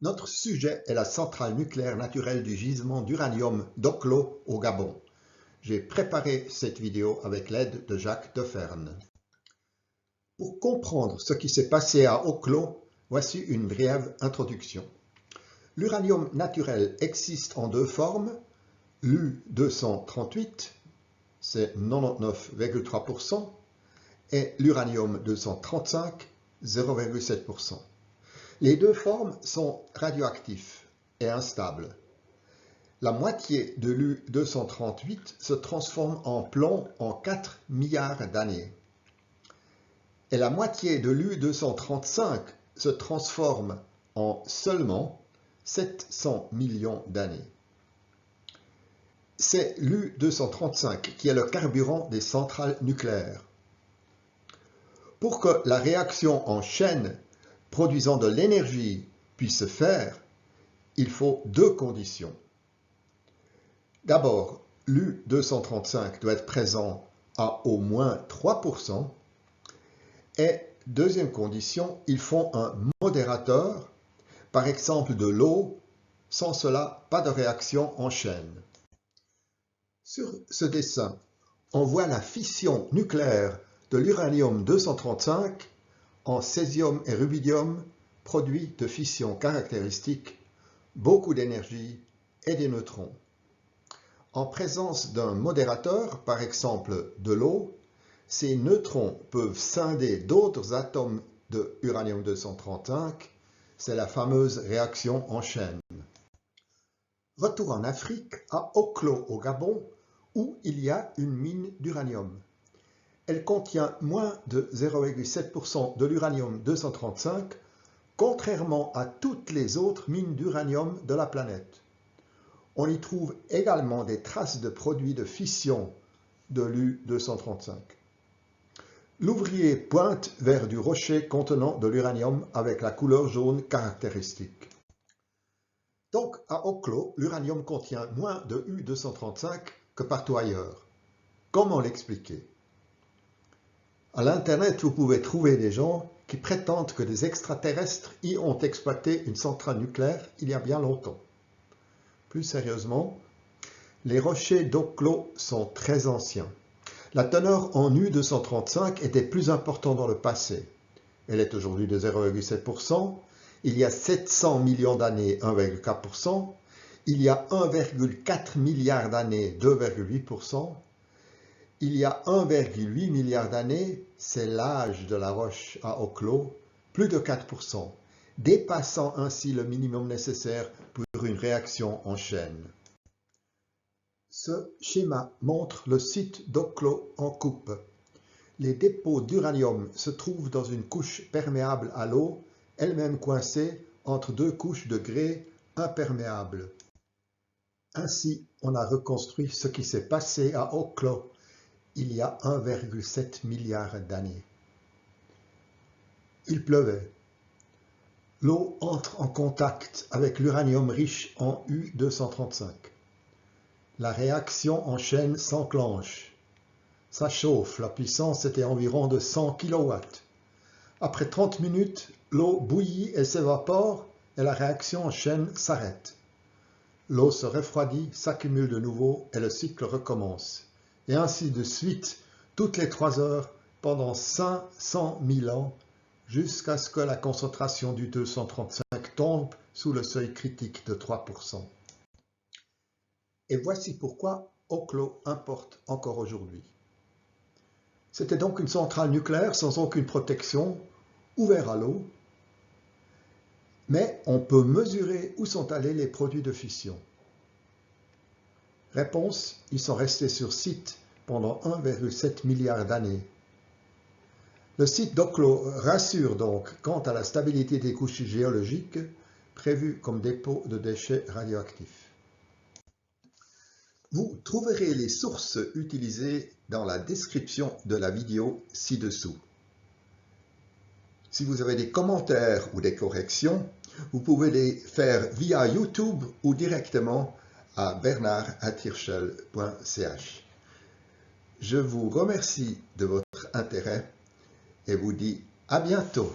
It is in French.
Notre sujet est la centrale nucléaire naturelle du gisement d'uranium d'Oklo au Gabon. J'ai préparé cette vidéo avec l'aide de Jacques Deferne. Pour comprendre ce qui s'est passé à Oklo, voici une brève introduction. L'uranium naturel existe en deux formes, l'U-238, c'est 99,3%, et l'uranium-235, 0,7%. Les deux formes sont radioactifs et instables. La moitié de l'U-238 se transforme en plomb en 4 milliards d'années. Et la moitié de l'U-235 se transforme en seulement 700 millions d'années. C'est l'U-235 qui est le carburant des centrales nucléaires. Pour que la réaction en chaîne produisant de l'énergie puisse se faire, il faut deux conditions. D'abord, l'U-235 doit être présent à au moins 3%. Et deuxième condition, il faut un modérateur, par exemple de l'eau. Sans cela, pas de réaction en chaîne. Sur ce dessin, on voit la fission nucléaire de l'uranium-235 en césium et rubidium, produit de fission caractéristique, beaucoup d'énergie et des neutrons. En présence d'un modérateur, par exemple de l'eau, ces neutrons peuvent scinder d'autres atomes de uranium-235, c'est la fameuse réaction en chaîne. Retour en Afrique, à Oklo au Gabon, où il y a une mine d'uranium. Elle contient moins de 0,7% de l'uranium-235, contrairement à toutes les autres mines d'uranium de la planète. On y trouve également des traces de produits de fission de l'U-235. L'ouvrier pointe vers du rocher contenant de l'uranium avec la couleur jaune caractéristique. Donc, à Oklo, l'uranium contient moins de U-235 que partout ailleurs. Comment l'expliquer? À l'Internet, vous pouvez trouver des gens qui prétendent que des extraterrestres y ont exploité une centrale nucléaire il y a bien longtemps. Plus sérieusement, les rochers d'Oklo sont très anciens. La teneur en U-235 était plus importante dans le passé. Elle est aujourd'hui de 0,7%. Il y a 700 millions d'années, 1,4%. Il y a 1,4 milliard d'années, 2,8%. Il y a 1,8 milliard d'années, c'est l'âge de la roche à Oklo, plus de 4%, dépassant ainsi le minimum nécessaire pour une réaction en chaîne. Ce schéma montre le site d'Oklo en coupe. Les dépôts d'uranium se trouvent dans une couche perméable à l'eau, elle-même coincée entre deux couches de grès imperméables. Ainsi, on a reconstruit ce qui s'est passé à Oklo il y a 1,7 milliard d'années. Il pleuvait. L'eau entre en contact avec l'uranium riche en U-235. La réaction en chaîne s'enclenche. Ça chauffe, la puissance était environ de 100 kW. Après 30 minutes, l'eau bouillit et s'évapore et la réaction en chaîne s'arrête. L'eau se refroidit, s'accumule de nouveau et le cycle recommence. Et ainsi de suite, toutes les 3 heures, pendant 500 000 ans, jusqu'à ce que la concentration du 235 tombe sous le seuil critique de 3%. Et voici pourquoi Oklo importe encore aujourd'hui. C'était donc une centrale nucléaire sans aucune protection, ouverte à l'eau, mais on peut mesurer où sont allés les produits de fission. Réponse, ils sont restés sur site pendant 1,7 milliard d'années. Le site d'Oklo rassure donc quant à la stabilité des couches géologiques prévues comme dépôt de déchets radioactifs. Vous trouverez les sources utilisées dans la description de la vidéo ci-dessous. Si vous avez des commentaires ou des corrections, vous pouvez les faire via YouTube ou directement à bernard@hirschel.ch. Je vous remercie de votre intérêt et vous dis à bientôt.